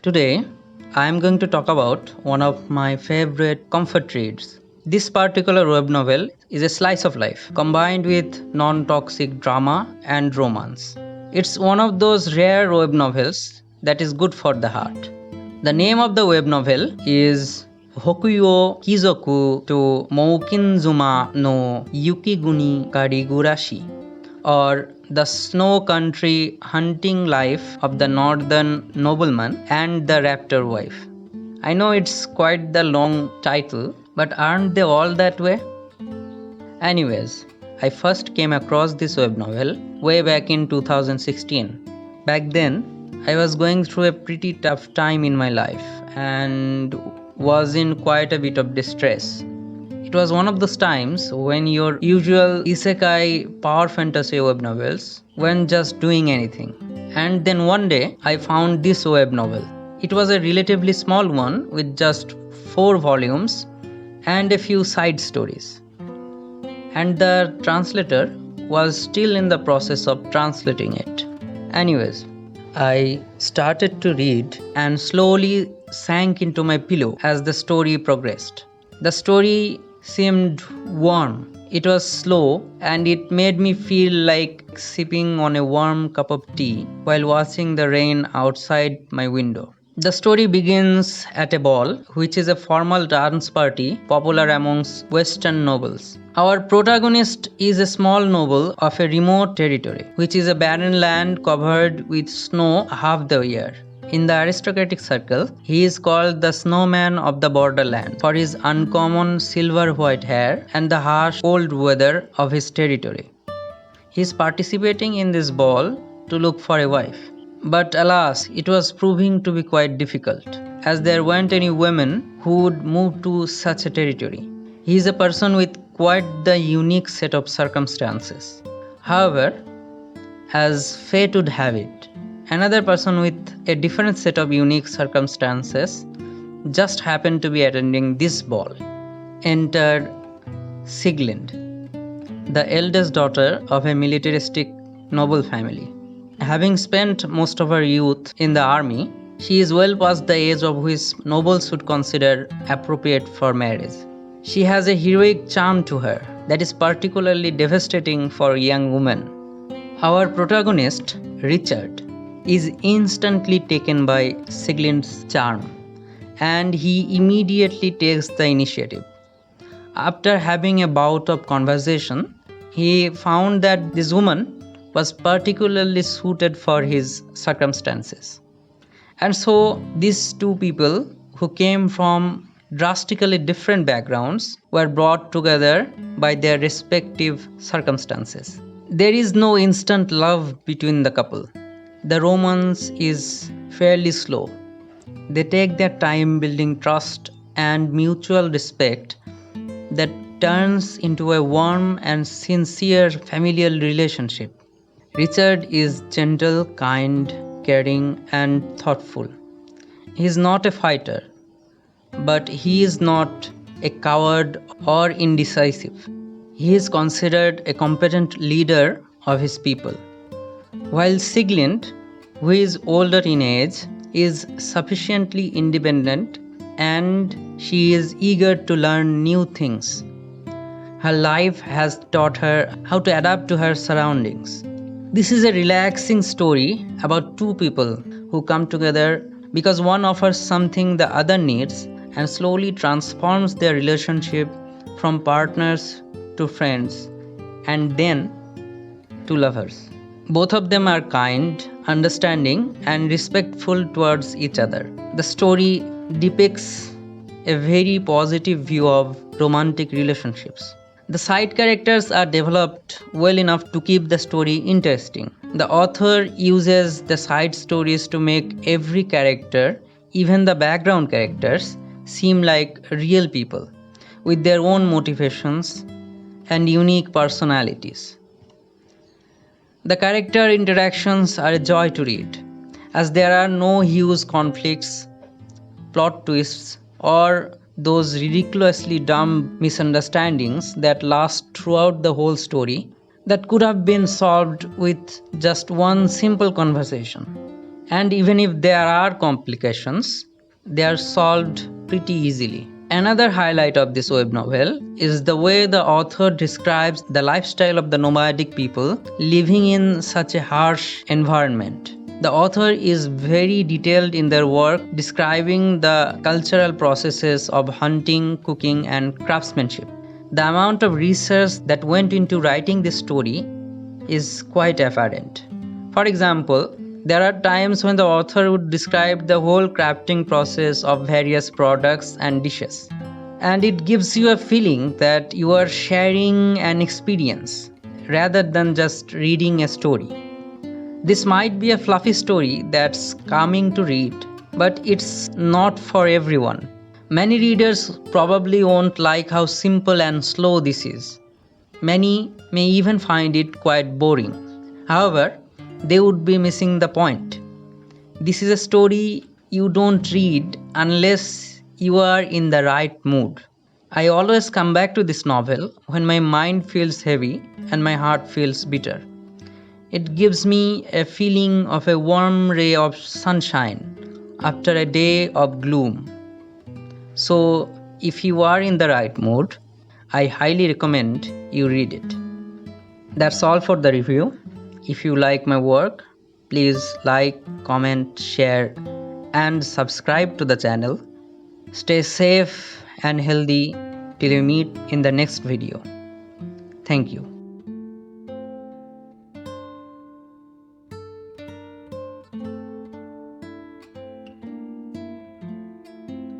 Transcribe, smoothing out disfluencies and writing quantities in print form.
Today, I am going to talk about one of my favorite comfort reads. This particular web novel is a slice of life combined with non toxic drama and romance. It's one of those rare web novels that is good for the heart. The name of the web novel is Hokuou Kizoku to Moukinzuma no Yukiguni Karigurashi, or the snow country hunting life of the northern nobleman and the Raptor wife. I know it's quite the long title, but aren't they all that way? Anyways, I first came across this web novel way back in 2016. Back then, I was going through a pretty tough time in my life and was in quite a bit of distress. It was one of those times when your usual isekai power fantasy web novels weren't just doing anything. And then one day I found this web novel. It was a relatively small one with just 4 volumes and a few side stories. And the translator was still in the process of translating it. Anyways, I started to read and slowly sank into my pillow as the story progressed. The story seemed warm. It was slow and it made me feel like sipping on a warm cup of tea while watching the rain outside my window. The story begins at a ball, which is a formal dance party popular amongst Western nobles. Our protagonist is a small noble of a remote territory, which is a barren land covered with snow half the year. In the aristocratic circle, he is called the snowman of the borderland for his uncommon silver-white hair and the harsh cold weather of his territory. He is participating in this ball to look for a wife. But alas, it was proving to be quite difficult, as there weren't any women who would move to such a territory. He is a person with quite the unique set of circumstances. However, as fate would have it, another person with a different set of unique circumstances just happened to be attending this ball. Entered Sieglind, the eldest daughter of a militaristic noble family. Having spent most of her youth in the army, she is well past the age of which nobles would consider appropriate for marriage. She has a heroic charm to her that is particularly devastating for young women. Our protagonist, Richard, is instantly taken by Sieglind's charm, and he immediately takes the initiative. After having a bout of conversation, he found that this woman was particularly suited for his circumstances. And so these two people who came from drastically different backgrounds were brought together by their respective circumstances. There is no instant love between the couple. The romance is fairly slow. They take their time building trust and mutual respect that turns into a warm and sincere familial relationship. Richard is gentle, kind, caring, and thoughtful. He is not a fighter, but he is not a coward or indecisive. He is considered a competent leader of his people. While Sieglind, who is older in age, is sufficiently independent and she is eager to learn new things. Her life has taught her how to adapt to her surroundings. This is a relaxing story about two people who come together because one offers something the other needs and slowly transforms their relationship from partners to friends and then to lovers. Both of them are kind, understanding, and respectful towards each other. The story depicts a very positive view of romantic relationships. The side characters are developed well enough to keep the story interesting. The author uses the side stories to make every character, even the background characters, seem like real people with their own motivations and unique personalities. The character interactions are a joy to read, as there are no huge conflicts, plot twists, or those ridiculously dumb misunderstandings that last throughout the whole story that could have been solved with just one simple conversation. And even if there are complications, they are solved pretty easily. Another highlight of this web novel is the way the author describes the lifestyle of the nomadic people living in such a harsh environment. The author is very detailed in their work, describing the cultural processes of hunting, cooking, and craftsmanship. The amount of research that went into writing this story is quite apparent. For example, there are times when the author would describe the whole crafting process of various products and dishes. And it gives you a feeling that you are sharing an experience rather than just reading a story. This might be a fluffy story that's calming to read, but it's not for everyone. Many readers probably won't like how simple and slow this is. Many may even find it quite boring. However, they would be missing the point. This is a story you don't read unless you are in the right mood. I always come back to this novel when my mind feels heavy and my heart feels bitter. It gives me a feeling of a warm ray of sunshine after a day of gloom. So, if you are in the right mood, I highly recommend you read it. That's all for the review. If you like my work, please like, comment, share, and subscribe to the channel. Stay safe and healthy till we meet in the next video. Thank you.